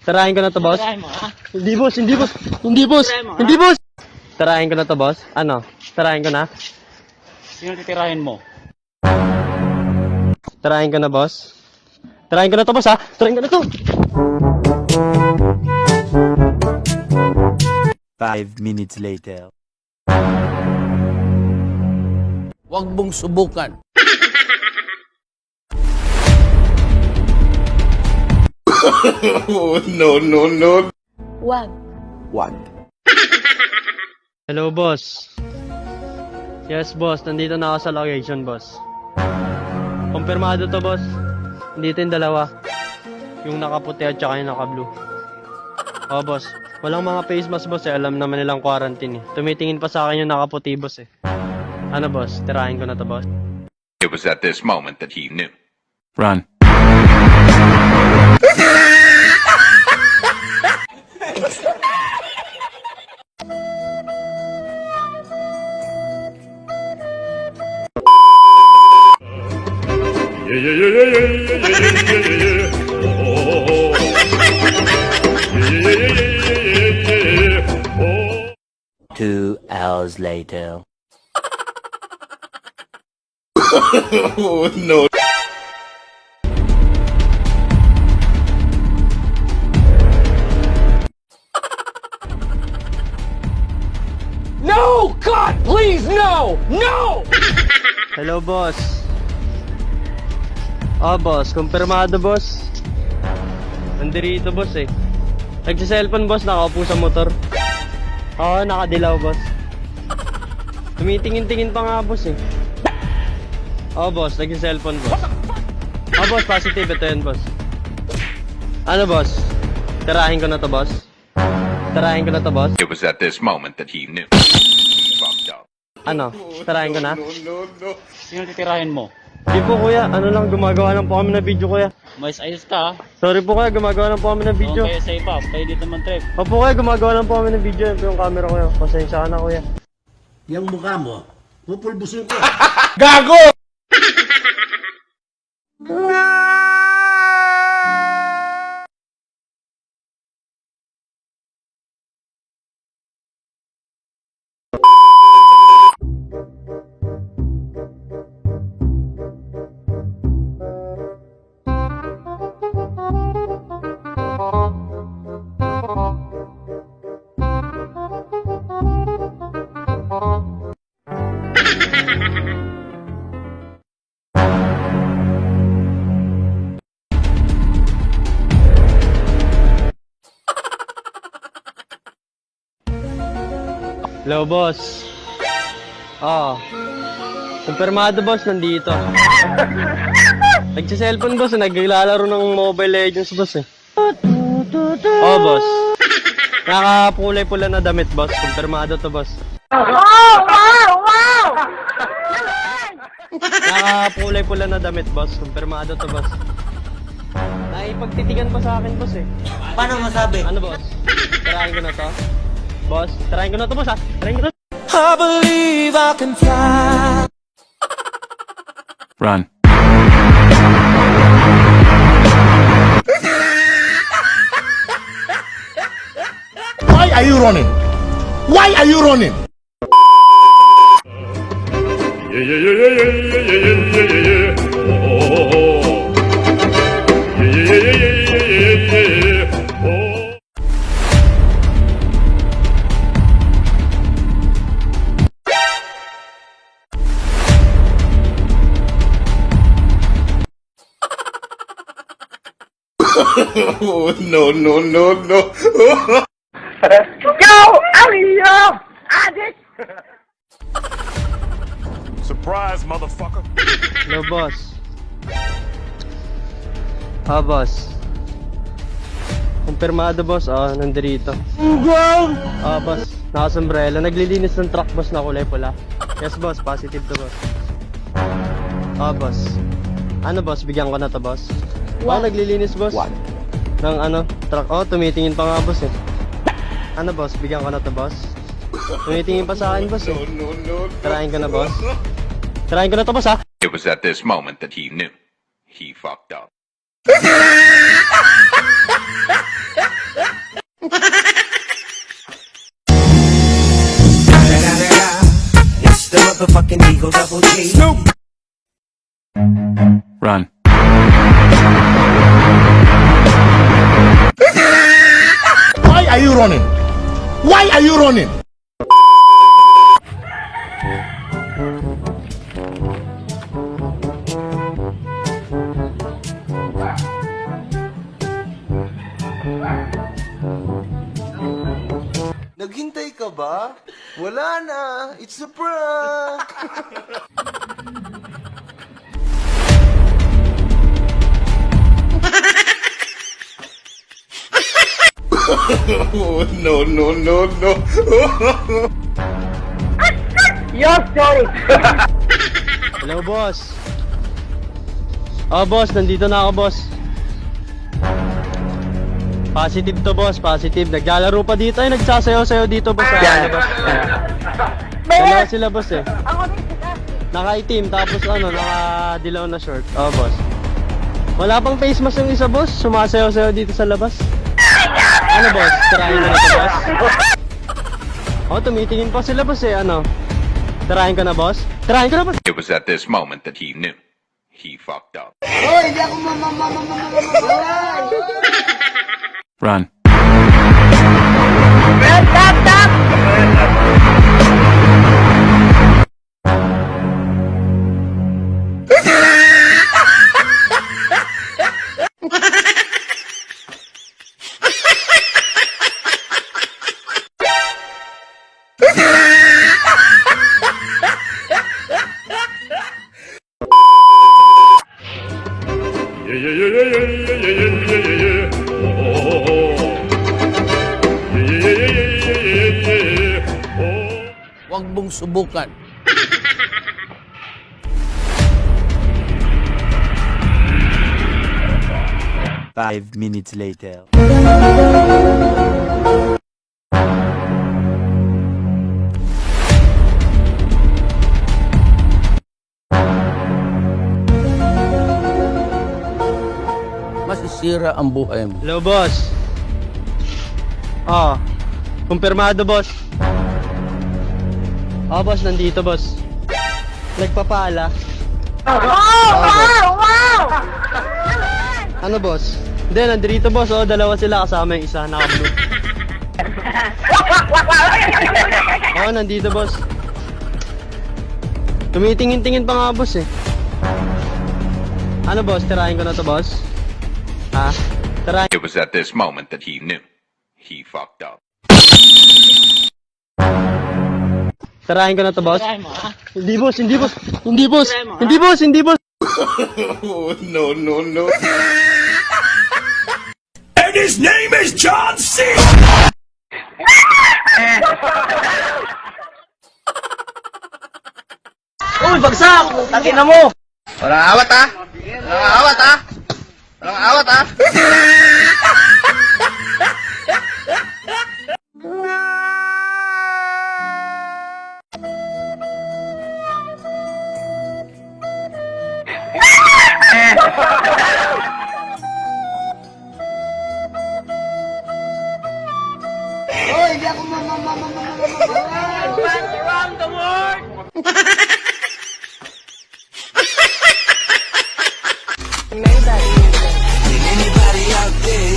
Tirahin ko na to, boss. Tirahin mo, ha? Hindi, boss. Hindi, boss. Hindi, boss. Tirahin mo, ha? Hindi, boss. Tirahin ko na to, boss. Ano? Tirahin ko na? Sino titirahin mo? Tirahin ko na, boss. Tirahin ko na to, boss, ha? Tirahin ko na to. 5 minutes later. Huwag mong subukan. Oh, no, no, no. Wag. Wag. Hello, boss. Yes, boss. Nandito na ako sa location, boss. Kumpirmado to, boss. Nandito yung dalawa. Yung nakaputi at saka yung naka-blue. Oh, boss. Walang mga face mask, boss, eh. Alam naman nilang quarantine, eh. Tumitingin pa sa akin yung nakaputi, boss, eh. Ano, boss? Tirahin ko na to, boss. It was at this moment that he knew. Run. Yeah, yeah, yeah, yeah, yeah, yeah, yeah, yeah, yeah, yeah. Oh, yeah, yeah, yeah, yeah, yeah, yeah. Oh. 2 hours later. Oh, no. No! God, please, no! No! Hello, boss. Oh, boss. Kumpirmado, boss. Nandito, boss, eh. Nagsa-cellphone, boss. Nakaupo sa motor. Oo, nakadilaw, boss. Tumitingin-tingin pa nga, boss, eh. Oh, boss. Nagsa-cellphone, boss. Oh, boss. Positive. Ito yun, boss. Ano, boss? Tirahin ko na to, boss. Tirahin ko na to, boss. It was at this moment that he knew. He fucked up. Ano? Tirahin ko na? No, no, no. Sino titirahin mo? Di po, kuya. Ano lang, gumagawa lang po kami ng video, kuya. Mais ayos ka, ha? Sorry po, kuya. Gumagawa lang po kami ng video. Huwag kayo sa iba. Kayo dito man trip. Opo, kuya. Gumagawa lang po kami ng video. Yan po yung camera, kuya. Pasensya ka na, kuya. Yang mukha mo, pupulbusin ko. Gago! Hello, boss. Oo. Kumpirmado, boss. Nandito. Nagsa-cellphone, boss. Naglalaro ng Mobile Legends, boss, eh. Oo, boss. Nakakulay pula na damit, boss. Kumpirmado to, boss. Nakakulay pula na damit, boss. Kumpirmado to, boss. Naipagtitigan pa sa akin, boss, eh. Paano masabi? Ano, boss? Tirahin ko na to. Boss, tirahin ko na to, boss, ha? Tirahin ko na to. I believe I can fly. Run. Why are you running? Why are you running? Yeah, yeah, yeah, yeah, yeah, yeah, yeah, yeah, yeah, yeah. Oh. Yeah, yeah, yeah, yeah, yeah, yeah, yeah, yeah. Oh. Oh, no, no, no, no. Surprise, motherfucker. Hello, boss. Ah, boss. Kumpirmado, boss. Nandito. Ah, boss. Naka-sombrero. Naglilinis ng truck, boss, na kulay pula. Yes, boss. Positive to, boss. Ah, boss. Ano, boss? Bigyan ko na to, boss. Naglilinis, boss. Ng truck. Tumitingin pa nga, boss, eh. Ano, boss? Bigyan ko na to, boss. Tumitingin pa sa akin, boss, eh. No, no, no. Tirahin ko na, boss. Tirahin ko na to, boss, ha? It was at this moment that he knew. He fucked up. Run. Why are you running? Why are you running? Naghintay ka ba? Wala na. It's a prank. No, no, no, no. Hello, boss. Oh, boss, nandito na ako, boss. Positive to, boss, positive. Naglalaro pa dito, ay nagsasayaw-sayaw dito, boss. Ano, boss? Dalawa sila, boss, eh. Naka-itim, tapos ano, naka-dilaw na short. Oh, boss. Wala pang face mask yung isa, boss. Sumasayaw-sayaw dito sa labas. Ano, boss? Tirahin ko na to, boss. Oh, tumitingin pa sila, boss, eh. Ano? Tirahin ko na, boss? Tirahin ko na, boss. It was at this moment that he knew. He fucked up. Run. Yeah, yeah, yeah, yeah, yeah, yeah, yeah, yeah, yeah, yeah. Oh, oh, oh, oh. Yeah, yeah, yeah, yeah, yeah, yeah, yeah, yeah. Oh. Huwag mong subukan. Five minutes later. Masisira ang buhay mo. Hello, boss. Oh, kumpirmado, boss. Oh, boss, nandito, boss. Nagpapala. Ano, boss? Hindi, nandito, boss. Oh, dalawa sila kasama yung isa. Naka-blue. Oh, nandito, boss. Tumitingin-tingin pa nga, boss, eh. Ano, boss? Tirahin ko na to, boss? Ha? Tirahin. It was at this moment that he knew. He fucked up. Tirahin ko na to, boss? Tirahin mo, ha? Hindi, boss. Hindi, boss. Hindi, boss. Hindi, boss. Hindi, boss. No, no, no. And his name is John C. Uy, bagsak! Takin na mo! Walang awat, ha? Walang awat, ha? Walang awat, ha? Anybody out there?